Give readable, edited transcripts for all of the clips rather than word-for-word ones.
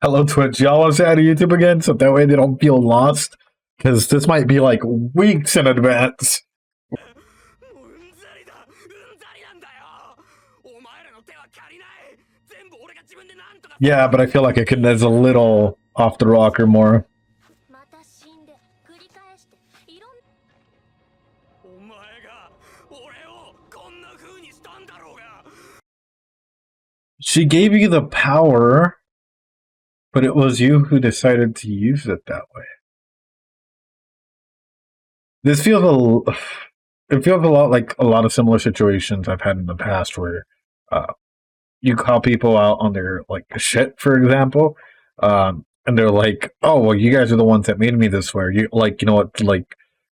Hello, Twitch. Y'all want to say hi to YouTube again so that way they don't feel lost? Because this might be like weeks in advance. Yeah, but I feel like there's a little off the rocker more. She gave you the power, but it was you who decided to use it that way. This feels it feels a lot like a lot of similar situations I've had in the past where you call people out on their like shit, for example, and they're like, "Oh, well, you guys are the ones that made me this way." You like, you know what, like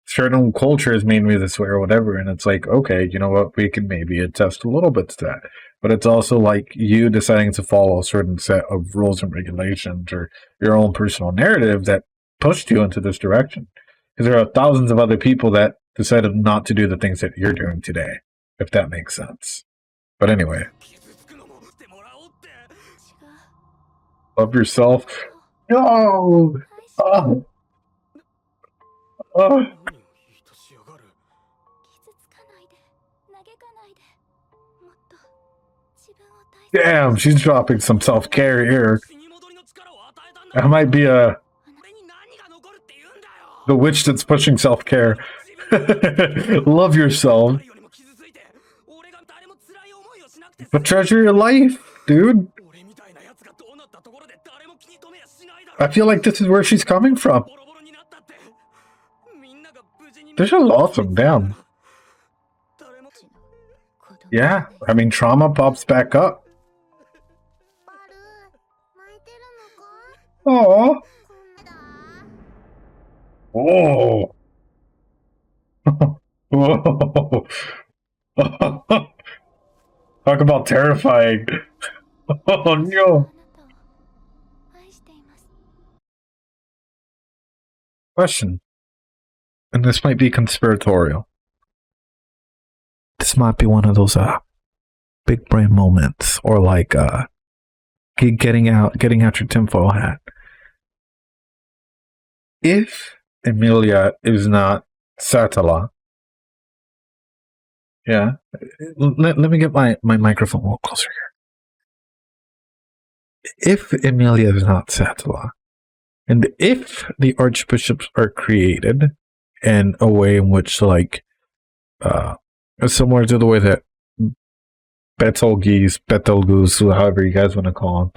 certain cultures made me this way or whatever, and it's like, okay, you know what, we can maybe attest a little bit to that, but it's also like you deciding to follow a certain set of rules and regulations or your own personal narrative that pushed you into this direction. Because there are thousands of other people that decided not to do the things that you're doing today, if that makes sense. But anyway. Love yourself. No! Oh. Oh. Damn, she's dropping some self-care here. That might be the witch that's pushing self-care. Love yourself. But treasure your life, dude. I feel like this is where she's coming from. This is awesome, damn. Yeah, I mean, trauma pops back up. Oh. Oh. Whoa. Talk about terrifying. Oh no. Question. And this might be conspiratorial. This might be one of those big brain moments, or like getting out your tinfoil hat. If Emilia is not Satala, yeah, let me get my microphone a little closer here. If Emilia is not Satala, and if the archbishops are created in a way in which, like, similar to the way that Betelgeuse, however you guys want to call him,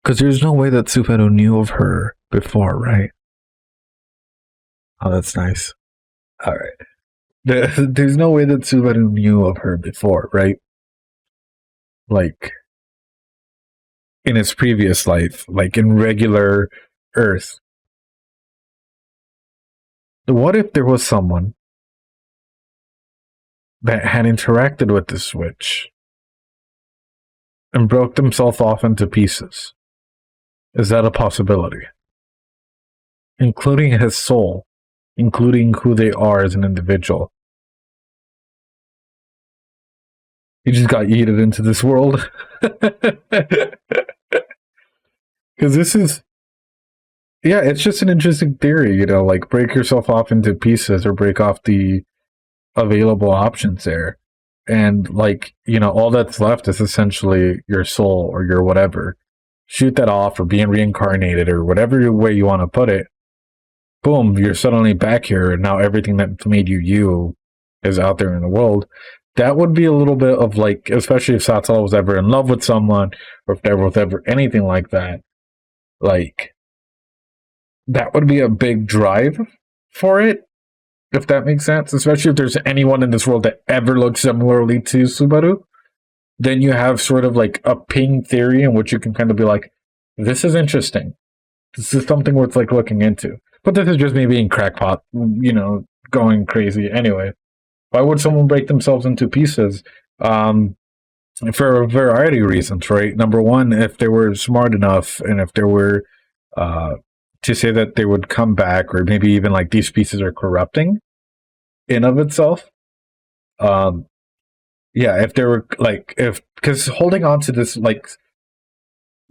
because there's no way that Subaru knew of her before, right? Oh, that's nice. All right. There's no way that Subaru knew of her before, right? Like, in its previous life, like in regular Earth. What if there was someone that had interacted with the switch and broke themselves off into pieces? Is that a possibility? Including his soul, including who they are as an individual. He just got yeeted into this world. Because this is, yeah, it's just an interesting theory, you know, like break yourself off into pieces or break off the available options there. And like, you know, all that's left is essentially your soul or your whatever. Shoot that off, or being reincarnated, or whatever way you want to put it. Boom, you're suddenly back here, and now everything that made you is out there in the world. That would be a little bit of like, especially if Satsala was ever in love with someone, or if there was ever anything like that, like, that would be a big drive for it, if that makes sense. Especially if there's anyone in this world that ever looks similarly to Subaru. Then you have sort of like a ping theory in which you can kind of be like, this is interesting. This is something worth like looking into. But this is just me being crackpot, you know, going crazy. Anyway, why would someone break themselves into pieces? For a variety of reasons, right? Number one, if they were smart enough, and if they were to say that they would come back, or maybe even like these pieces are corrupting in of itself. yeah, if there were like if because holding on to this like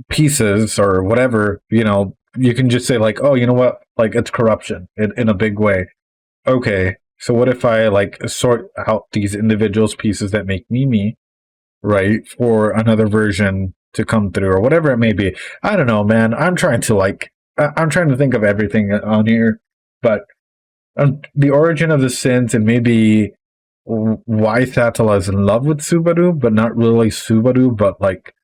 pieces or whatever, you can just say like, oh, you know what, like it's corruption in a big way. Okay, so what if I like sort out these individuals pieces that make me, right, for another version to come through or whatever it may be. I don't know, man. I'm trying to I'm trying to think of everything on here, but the origin of the sins and maybe why Satala is in love with Subaru, but not really Subaru, but like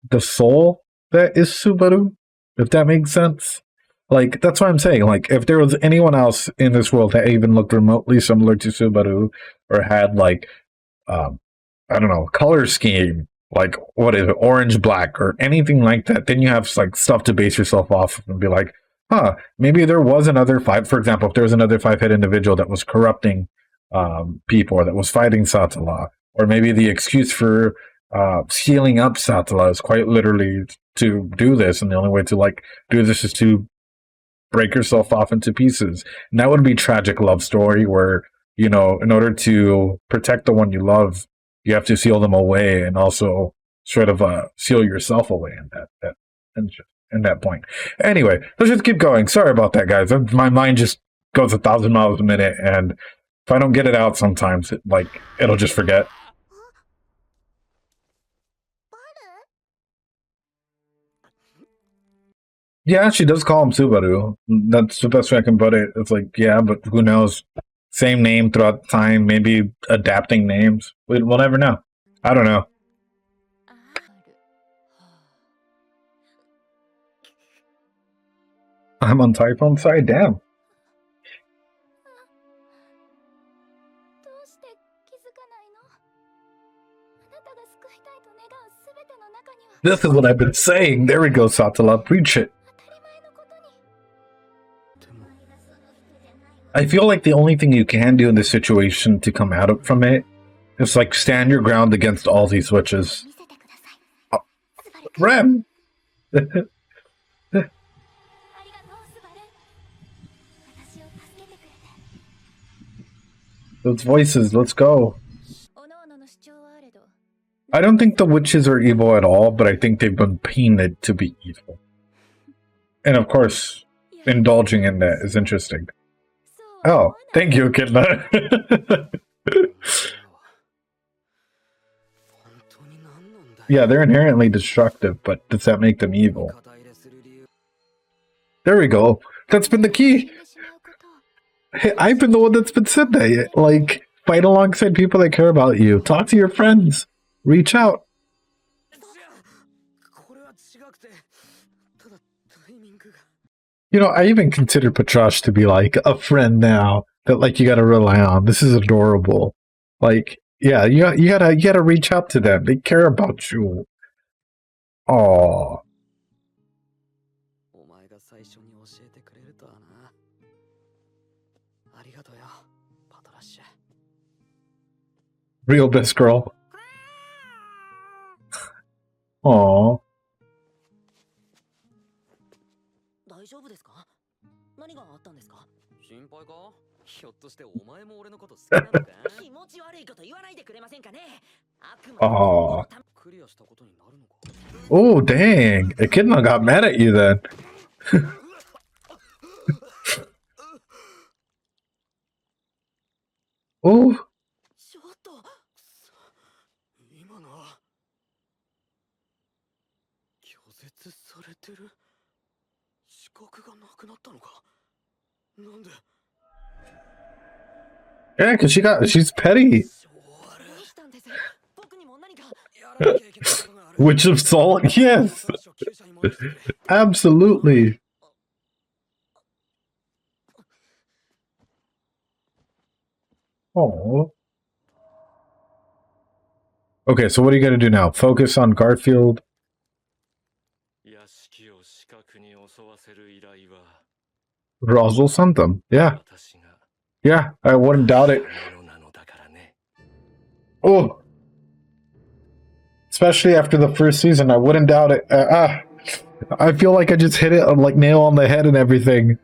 the soul that is Subaru, if that makes sense. Like, that's what I'm saying. Like, if there was anyone else in this world that even looked remotely similar to Subaru or had, like, I don't know, color scheme, like, what is it, orange, black, or anything like that, then you have, like, stuff to base yourself off of and be like, huh, maybe there was another five, for example, if there was another five-head individual that was corrupting people or that was fighting Satala, or maybe the excuse for sealing up Satala is quite literally to do this, and the only way to, like, do this is to break yourself off into pieces. And that would be tragic love story where, in order to protect the one you love, you have to seal them away and also sort of seal yourself away in that point. Anyway, let's just keep going. Sorry about that, guys. My mind just goes 1,000 miles a minute, and if I don't get it out sometimes, it'll just forget. Yeah, she does call him Subaru. That's the best way I can put it. It's like, yeah, but who knows? Same name throughout time, maybe adapting names. We'll never know. I don't know. I'm on Typhone side? Damn. This is what I've been saying. There we go, Satala. Preach it. I feel like the only thing you can do in this situation to come out from it is like stand your ground against all these witches. Oh, Rem! Those voices, let's go. I don't think the witches are evil at all, but I think they've been painted to be evil. And of course, indulging in that is interesting. Oh, thank you, Kidna. Yeah, they're inherently destructive, but does that make them evil? There we go. That's been the key. Hey, I've been the one that's been said that. Like, fight alongside people that care about you. Talk to your friends. Reach out. I even consider Patrash to be like a friend now that like you gotta rely on. This is adorable. Like, yeah, you gotta reach out to them. They care about you. Aww. Real best girl. Aww. Oh. Oh, dang. Echidna got mad at you then. Oh. Yeah, because she's petty. Witch of Salt? Yes. Absolutely. Oh. Okay, so what are you going to do now? Focus on Garfield? Rosal sent them. Yeah. Yeah, I wouldn't doubt it. Oh. Especially after the first season, I wouldn't doubt it. I feel like I just hit it like nail on the head and everything.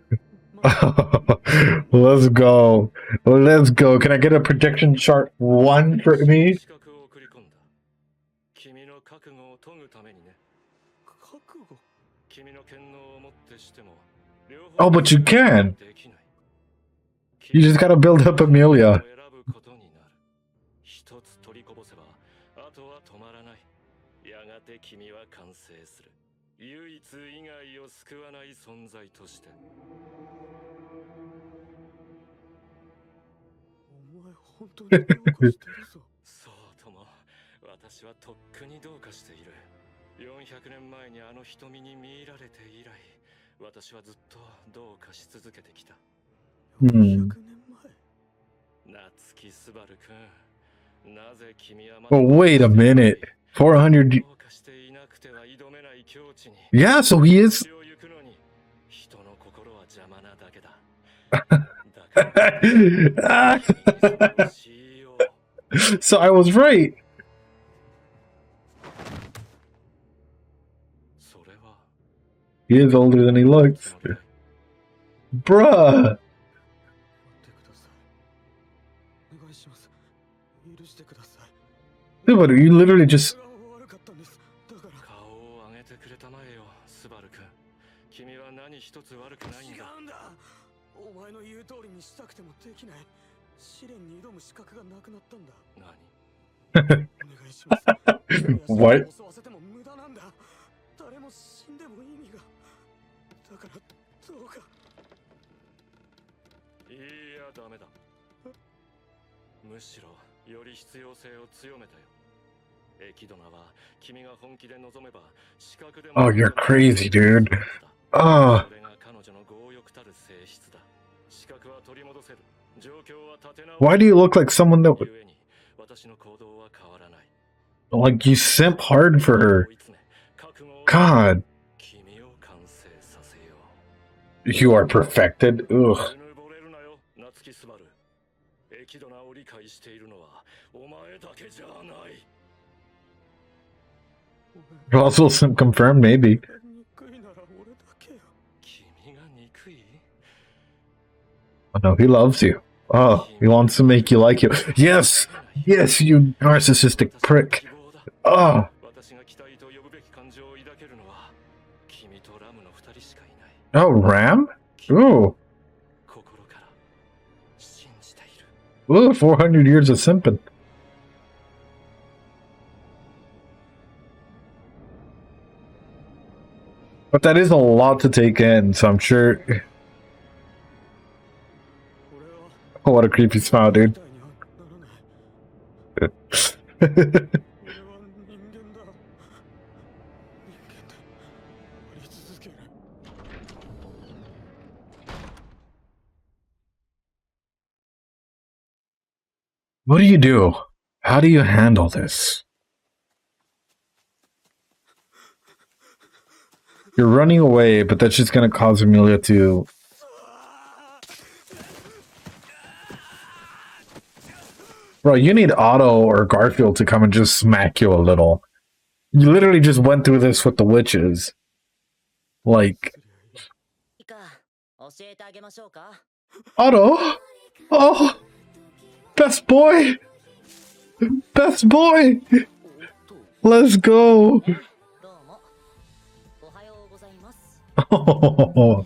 Let's go. Let's go. Can I get a prediction chart 1 for me? Oh, but you can. You just gotta build up Amelia. But wait a minute. 400. Yeah, so he is. So I was right. He is older than he looks. Bruh. Dude, but you literally just... What? Oh, you're crazy, dude. Oh. Why do you look like someone that would... Like, you simp hard for her. God. You are perfected? Ugh. Also simp confirmed, maybe. Oh no, he loves you. Oh, he wants to make you like him. Yes! Yes, you narcissistic prick. Oh. Oh, Ram? Ooh. Ooh, 400 years of simping. But that is a lot to take in, so I'm sure... Oh, what a creepy smile, dude. What do you do? How do you handle this? You're running away, but that's just gonna cause Amelia to... Bro, you need Otto or Garfield to come and just smack you a little. You literally just went through this with the witches. Like... Otto? Oh! Best boy! Best boy! Let's go! Oh,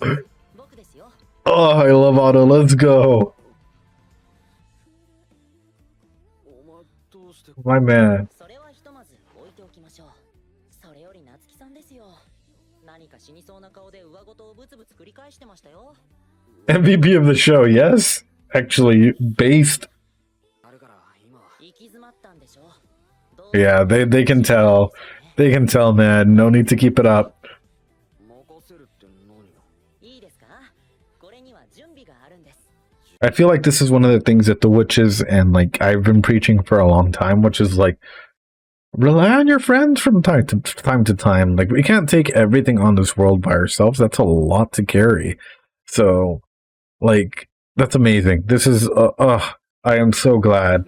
oh, I love Otto. Let's go. My man. MVP of the show, yes? Actually, based. Yeah, they can tell. They can tell, man. No need to keep it up. I feel like this is one of the things that the witches and like I've been preaching for a long time, which is like rely on your friends from time to time. Like we can't take everything on this world by ourselves. That's a lot to carry. So like that's amazing. This is I am so glad.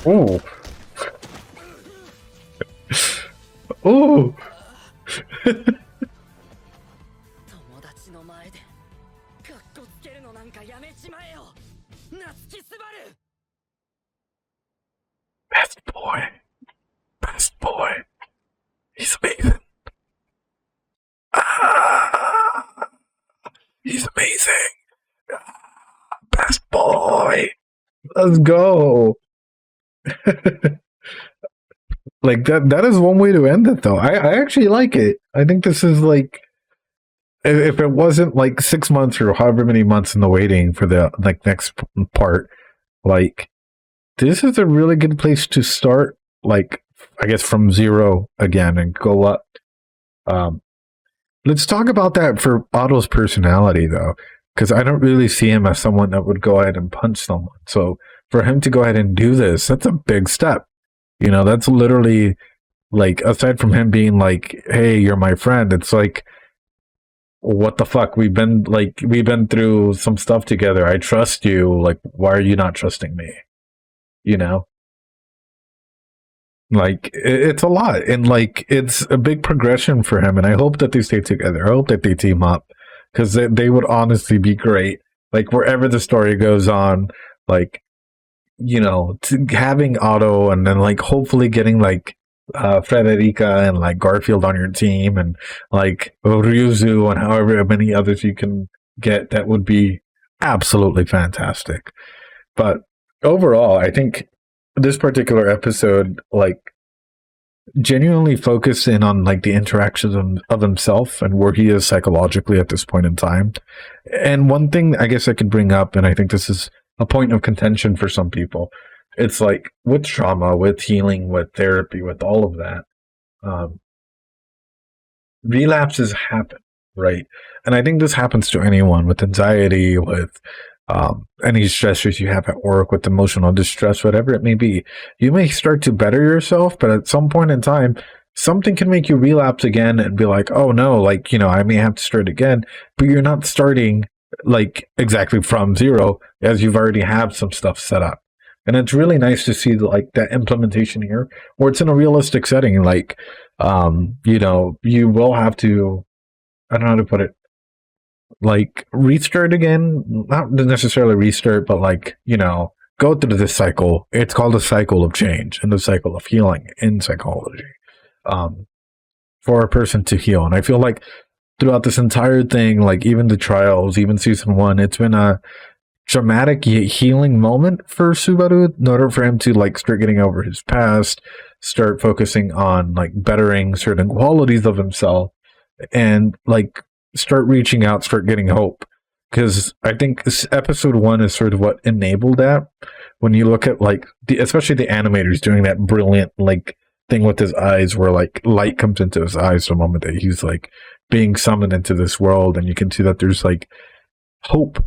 Oh. Oh. Best boy. Best boy. He's amazing. Ah, he's amazing. Best boy. Let's go. Like that is one way to end it though. I actually like it. I think this is like if it wasn't like 6 months or however many months in the waiting for the like next part, like this is a really good place to start, like I guess from zero again and go up. Let's talk about that for Otto's personality though, because I don't really see him as someone that would go ahead and punch someone. So for him to go ahead and do this, that's a big step. You know, that's literally like, aside from him being like, hey, you're my friend, it's like, what the fuck? We've been through some stuff together. I trust you. Like, why are you not trusting me? You know? Like, it's a lot. And like, it's a big progression for him. And I hope that they stay together. I hope that they team up because they would honestly be great. Like, wherever the story goes on, like, you know, having Otto and then like hopefully getting like Frederica and like Garfield on your team and like Ryuzu and however many others you can get, that would be absolutely fantastic. But overall, I think this particular episode like genuinely focused in on like the interactions of himself and where he is psychologically at this point in time. And one thing I guess I could bring up, and I think this is a point of contention for some people, it's like with trauma, with healing, with therapy, with all of that, relapses happen, right? And I think this happens to anyone with anxiety, with any stressors you have at work, with emotional distress, whatever it may be. You may start to better yourself, but at some point in time, something can make you relapse again and be like, oh no, like, you know, I may have to start again, but you're not starting like exactly from zero, as you've already have some stuff set up. And it's really nice to see like that implementation here where it's in a realistic setting. Like, you know, you will have to, I don't know how to put it, like restart again, not necessarily restart, but like, you know, go through this cycle. It's called a cycle of change and the cycle of healing in psychology, for a person to heal. And I feel like throughout this entire thing, like even the trials, even season 1, it's been a dramatic healing moment for Subaru in order for him to like start getting over his past, start focusing on like bettering certain qualities of himself, and like start reaching out, start getting hope. Because I think this episode 1 is sort of what enabled that. When you look at like especially the animators doing that brilliant like thing with his eyes, where like light comes into his eyes the moment that he's like being summoned into this world, and you can see that there's like hope,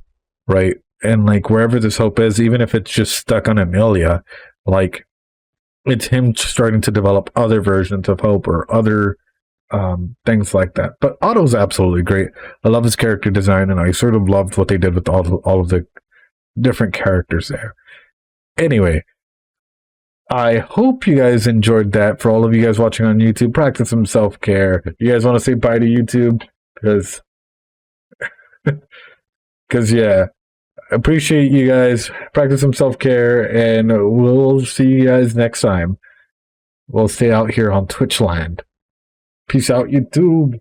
right? And like wherever this hope is, even if it's just stuck on Amelia, like it's him starting to develop other versions of hope or other things like that. But Otto's absolutely great. I love his character design, and I sort of loved what they did with all of the different characters there. Anyway, I hope you guys enjoyed that. For all of you guys watching on YouTube, practice some self-care. You guys want to say bye to YouTube? Because yeah, appreciate you guys. Practice some self-care, and we'll see you guys next time. We'll stay out here on Twitch land. Peace out, YouTube.